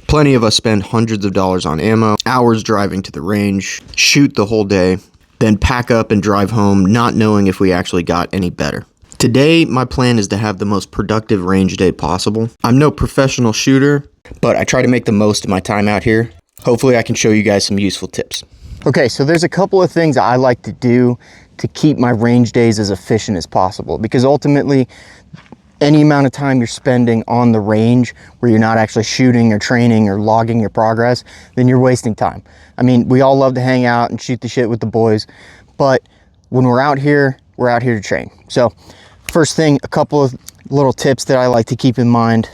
Plenty of us spend hundreds of dollars on ammo, hours driving to the range, shoot the whole day, then pack up and drive home not knowing if we actually got any better. Today, my plan is to have the most productive range day possible. I'm no professional shooter, but I try to make the most of my time out here. Hopefully I can show you guys some useful tips. Okay, so there's a couple of things I like to do to keep my range days as efficient as possible, because ultimately any amount of time you're spending on the range where you're not actually shooting or training or logging your progress, then you're wasting time. I mean, we all love to hang out and shoot the shit with the boys, but when we're out here to train. So first thing, a couple of little tips that I like to keep in mind.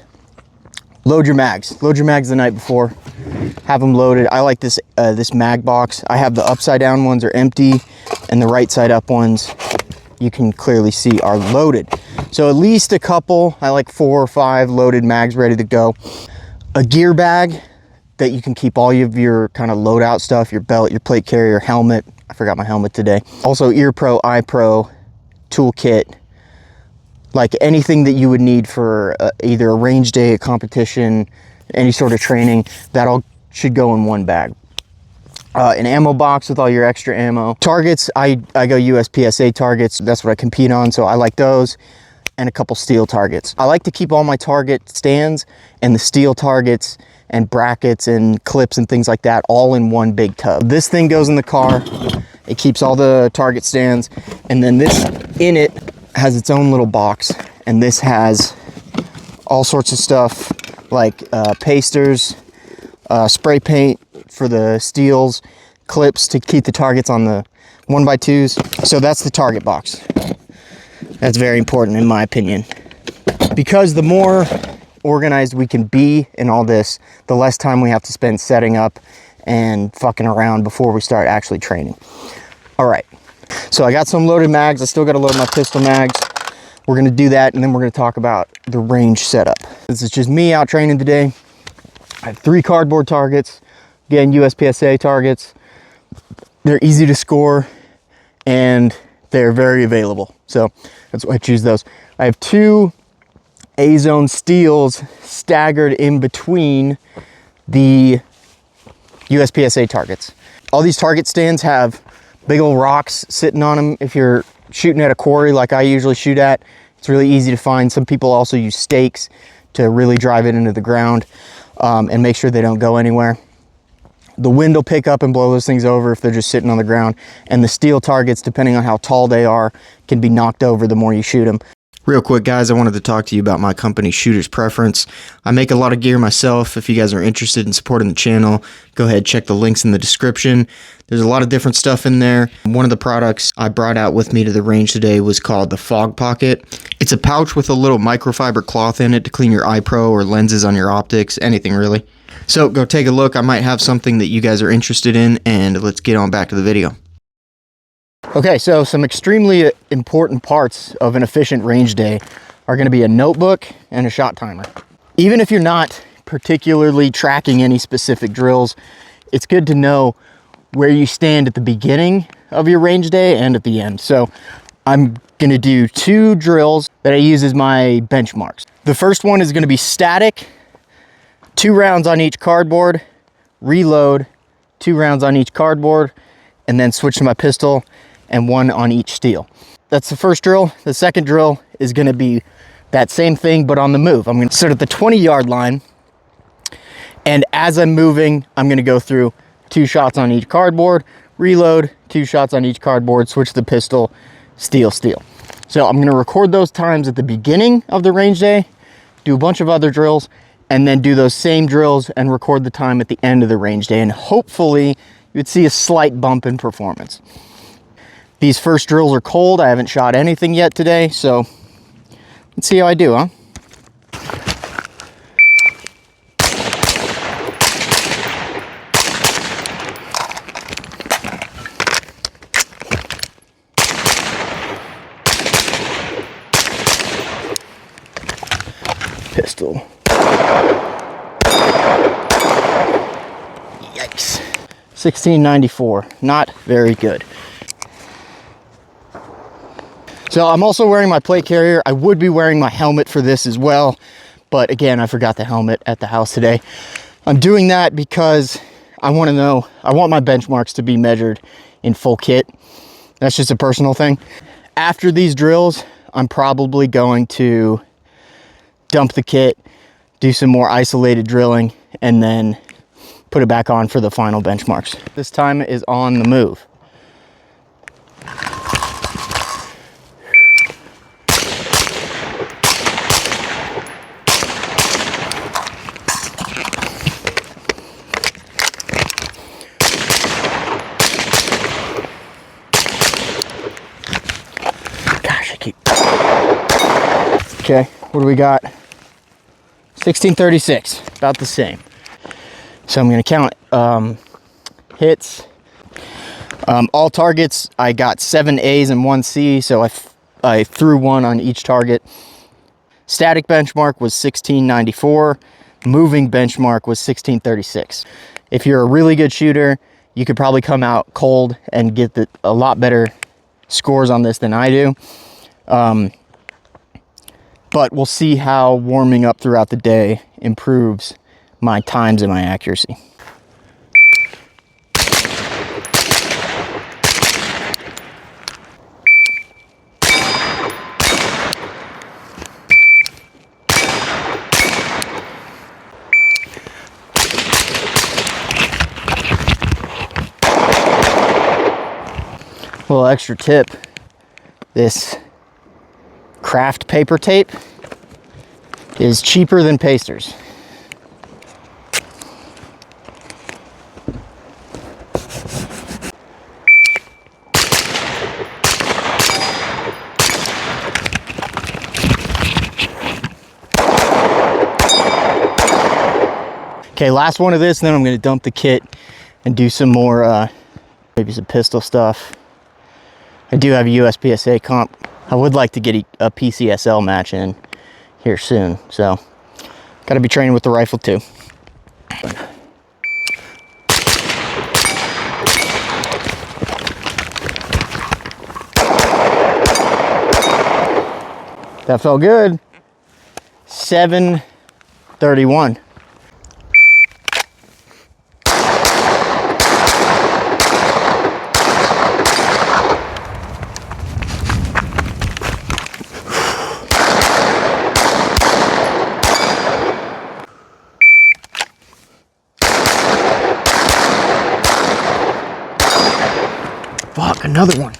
Load your mags. Load your mags the night before. Have them loaded. I like this this mag box. I have the upside down ones are empty, and the right side up ones, you can clearly see, are loaded. So at least a couple, I like 4 or 5 loaded mags ready to go. A gear bag that you can keep all of your kind of loadout stuff, your belt, your plate carrier, helmet. I forgot my helmet today. Also ear pro, eye pro, toolkit, like anything that you would need for either a range day, a competition, any sort of training, that all should go in one bag. An ammo box with all your extra ammo. Targets, I go USPSA targets. That's what I compete on, so I like those. And a couple steel targets. I like to keep all my target stands and the steel targets and brackets and clips and things like that all in one big tub. This thing goes in the car. It keeps all the target stands, and then this in it has its own little box, and this has all sorts of stuff like pasters, spray paint for the steels, clips to keep the targets on the 1x2s. So that's the target box. That's very important in my opinion, because the more organized we can be in all this, the less time we have to spend setting up and fucking around before we start actually training. All right, so I got some loaded mags. I still got to load my pistol mags. We're going to do that, and then we're going to talk about the range setup. This is just me out training today. I have 3 cardboard targets, again, USPSA targets. They're easy to score, and they're very available. So that's why I choose those. I have 2 A-zone steels staggered in between the USPSA targets. All these target stands have big old rocks sitting on them. If you're shooting at a quarry like I usually shoot at, it's really easy to find. Some people also use stakes to really drive it into the ground and make sure they don't go anywhere. The wind will pick up and blow those things over if they're just sitting on the ground. And the steel targets, depending on how tall they are, can be knocked over the more you shoot them. Real quick, guys, I wanted to talk to you about my company, Shooter's Preference. I make a lot of gear myself. If you guys are interested in supporting the channel, go ahead, check the links in the description. There's a lot of different stuff in there. One of the products I brought out with me to the range today was called the Fog Pocket. It's a pouch with a little microfiber cloth in it to clean your eye pro or lenses on your optics, anything really. So go take a look. I might have something that you guys are interested in, and let's get on back to the video. Okay, so some extremely important parts of an efficient range day are going to be a notebook and a shot timer. Even if you're not particularly tracking any specific drills, it's good to know where you stand at the beginning of your range day and at the end. So I'm going to do 2 drills that I use as my benchmarks. The first one is going to be static, 2 rounds on each cardboard, reload, 2 rounds on each cardboard, and then switch to my pistol and 1 on each steel. That's the first drill. The second drill is going to be that same thing, but on the move. I'm going to start at the 20-yard line, and as I'm moving, I'm going to go through 2 shots on each cardboard, reload, 2 shots on each cardboard, switch the pistol, steel, steel. So I'm going to record those times at the beginning of the range day, do a bunch of other drills, and then do those same drills and record the time at the end of the range day. And hopefully you would see a slight bump in performance. These first drills are cold. I haven't shot anything yet today, so let's see how I do, huh? Pistol. Yikes. 1694, not very good. So I'm also wearing my plate carrier. I would be wearing my helmet for this as well, but again, I forgot the helmet at the house today. I'm doing that because I want my benchmarks to be measured in full kit. That's just a personal thing. After these drills, I'm probably going to dump the kit, do some more isolated drilling, and then put it back on for the final benchmarks. This time is on the move. Okay, what do we got? 1636, about the same. So I'm gonna count hits. All targets, I got 7 A's and 1 C, so I threw 1 on each target. Static benchmark was 1694. Moving benchmark was 1636. If you're a really good shooter, you could probably come out cold and get a lot better scores on this than I do. But we'll see how warming up throughout the day improves my times and my accuracy. A little extra tip, this craft paper tape is cheaper than pasters. Okay, last one of this, and then I'm going to dump the kit and do some more, maybe some pistol stuff. I do have a USPSA comp. I would like to get a PCSL match in here soon, so got to be training with the rifle too. That felt good. 731. Fuck, another one.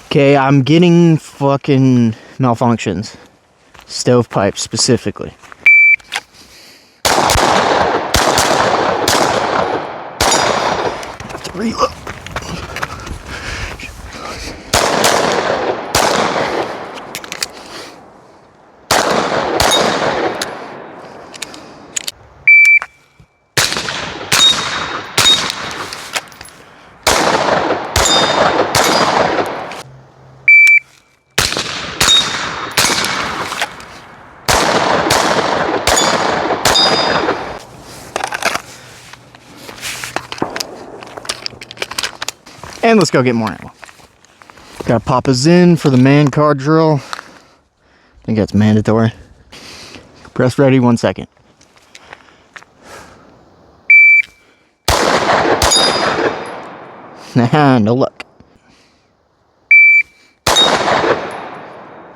Okay, I'm getting fucking malfunctions. Stovepipe specifically. Have to reload. And let's go get more ammo. Gotta pop a Zin for the man card drill. I think that's mandatory. Press ready, 1 second. Nah, no luck.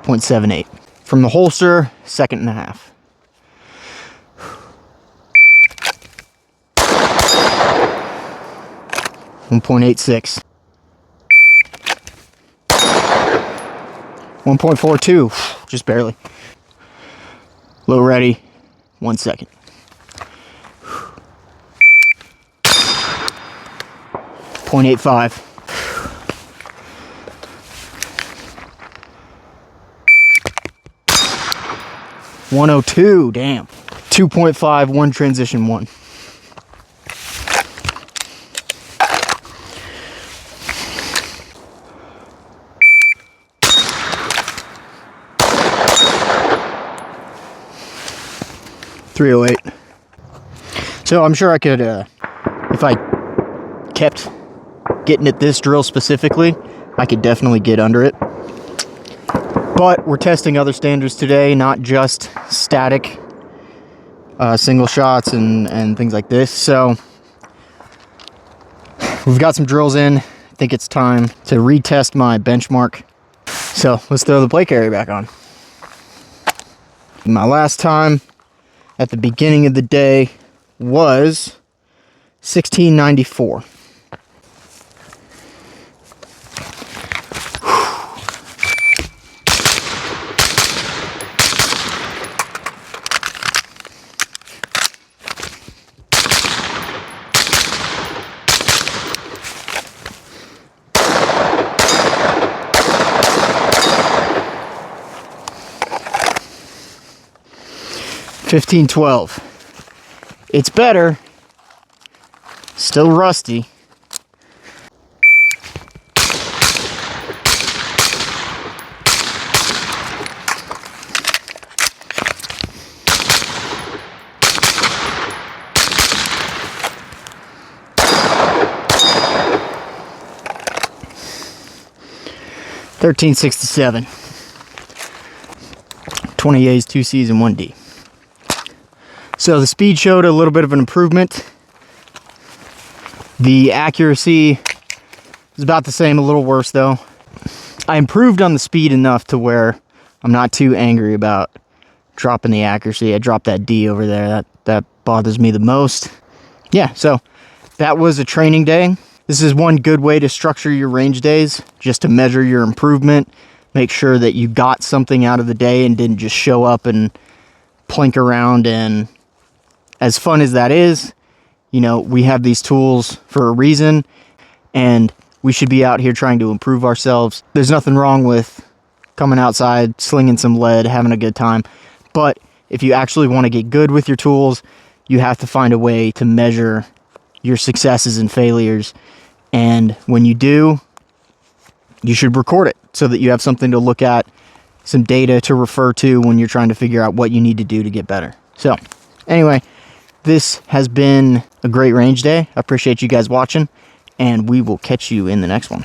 0.78. From the holster, 1.5 seconds. 1.86. 1.42, just barely. Low ready, 1 second. 0.85. 102, damn. 2.5, 1 transition 1. .308. So I'm sure I could, if I kept getting at this drill specifically, I could definitely get under it. But we're testing other standards today, not just static single shots and things like this. So we've got some drills in. I think it's time to retest my benchmark. So let's throw the plate carrier back on. My last time at the beginning of the day was 1694. $15.12. It's better. Still rusty. $13.67. 20 A's, 2 C's, and 1 D. So the speed showed a little bit of an improvement. The accuracy is about the same, a little worse though. I improved on the speed enough to where I'm not too angry about dropping the accuracy. I dropped that D over there. That bothers me the most. Yeah, so that was a training day. This is one good way to structure your range days, just to measure your improvement. Make sure that you got something out of the day and didn't just show up and plink around. And as fun as that is, you know, we have these tools for a reason, and we should be out here trying to improve ourselves. There's nothing wrong with coming outside, slinging some lead, having a good time. But if you actually want to get good with your tools, you have to find a way to measure your successes and failures. And when you do, you should record it so that you have something to look at, some data to refer to when you're trying to figure out what you need to do to get better. So anyway, this has been a great range day. I appreciate you guys watching, and we will catch you in the next one.